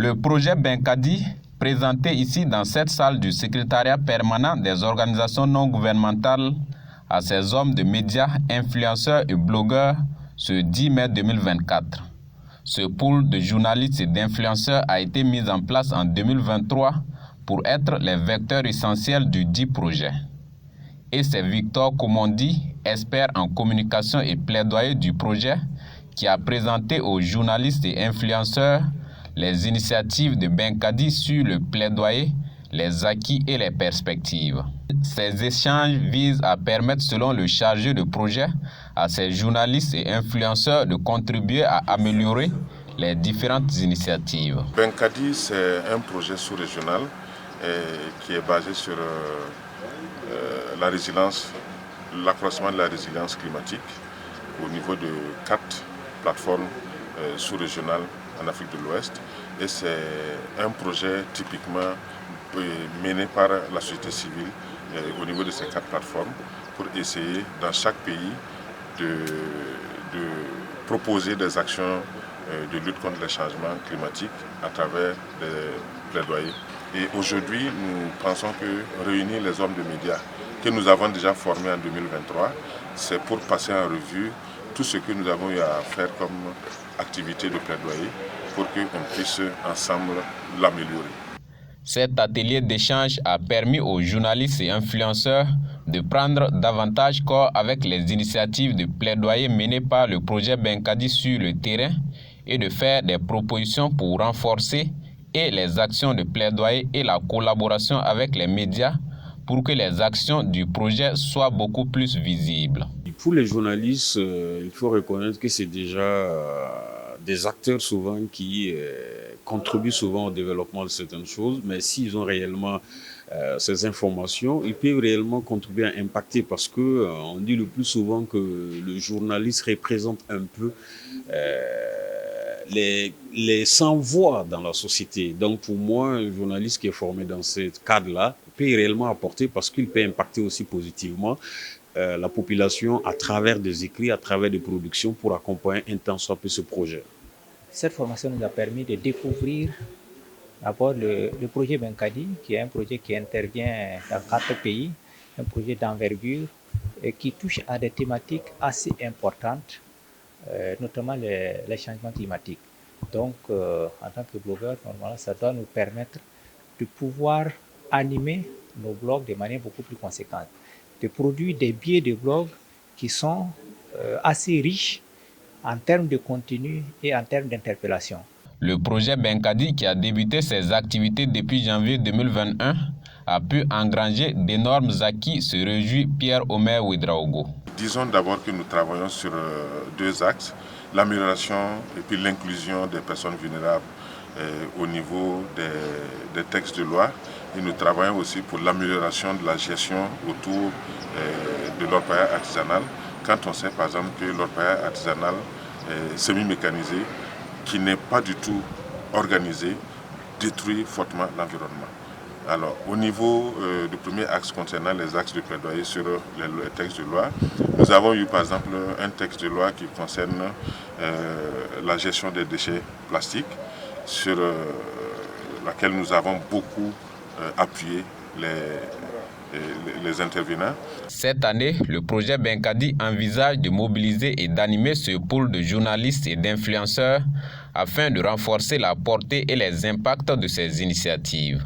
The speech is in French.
Le projet Benkadi, présenté ici dans cette salle du secrétariat permanent des organisations non gouvernementales à ces hommes de médias, influenceurs et blogueurs ce 10 mai 2024. Ce pool de journalistes et d'influenceurs a été mis en place en 2023 pour être les vecteurs essentiels du dit projet. Et c'est Victor Komondi, expert en communication et plaidoyer du projet, qui a présenté aux journalistes et influenceurs les initiatives de Benkadi sur le plaidoyer, les acquis et les perspectives. Ces échanges visent à permettre, selon le chargé de projet, à ces journalistes et influenceurs de contribuer à améliorer les différentes initiatives. Benkadi, c'est un projet sous-régional qui est basé sur la résilience, l'accroissement de la résilience climatique au niveau de 4 plateformes sous-régionales en Afrique de l'Ouest. Et c'est un projet typiquement mené par la société civile au niveau de ces 4 plateformes pour essayer dans chaque pays de proposer des actions de lutte contre les changements climatiques à travers des plaidoyers. Et aujourd'hui, nous pensons que réunir les hommes de médias que nous avons déjà formés en 2023, c'est pour passer en revue tout ce que nous avons eu à faire comme activité de plaidoyer pour qu'on puisse ensemble l'améliorer. Cet atelier d'échange a permis aux journalistes et influenceurs de prendre davantage corps avec les initiatives de plaidoyer menées par le projet Benkadi sur le terrain et de faire des propositions pour renforcer et les actions de plaidoyer et la collaboration avec les médias pour que les actions du projet soient beaucoup plus visibles. Pour les journalistes, il faut reconnaître que c'est déjà des acteurs souvent qui contribuent souvent au développement de certaines choses, mais s'ils ont réellement ces informations, ils peuvent réellement contribuer à impacter parce que on dit le plus souvent que le journaliste représente un peu les sans-voix dans la société. Donc pour moi, un journaliste qui est formé dans ce cadre-là peut réellement apporter parce qu'il peut impacter aussi positivement la population à travers des écrits, à travers des productions pour accompagner un tant soit peu ce projet. Cette formation nous a permis de découvrir d'abord le projet Benkadi, qui est un projet qui intervient dans 4 pays, un projet d'envergure et qui touche à des thématiques assez importantes, notamment les changements climatiques. Donc, en tant que blogueur, normalement, ça doit nous permettre de pouvoir animer nos blogs de manière beaucoup plus conséquente, de produire des biais de blogs qui sont assez riches en termes de contenu et en termes d'interpellation. Le projet Benkadi, qui a débuté ses activités depuis janvier 2021, a pu engranger d'énormes acquis, se réjouit Pierre-Omer Ouedraogo. Disons d'abord que nous travaillons sur 2 axes, l'amélioration et puis l'inclusion des personnes vulnérables au niveau des textes de loi. Et nous travaillons aussi pour l'amélioration de la gestion autour de l'orpaillage artisanal. Quand on sait par exemple que l'orpaillage artisanal semi-mécanisé, qui n'est pas du tout organisé, détruit fortement l'environnement. Alors, au niveau du premier axe concernant les axes de plaidoyer sur les textes de loi, nous avons eu par exemple un texte de loi qui concerne la gestion des déchets plastiques, sur laquelle nous avons beaucoup appuyé les intervenants. Cette année, le projet Benkadi envisage de mobiliser et d'animer ce pool de journalistes et d'influenceurs afin de renforcer la portée et les impacts de ces initiatives.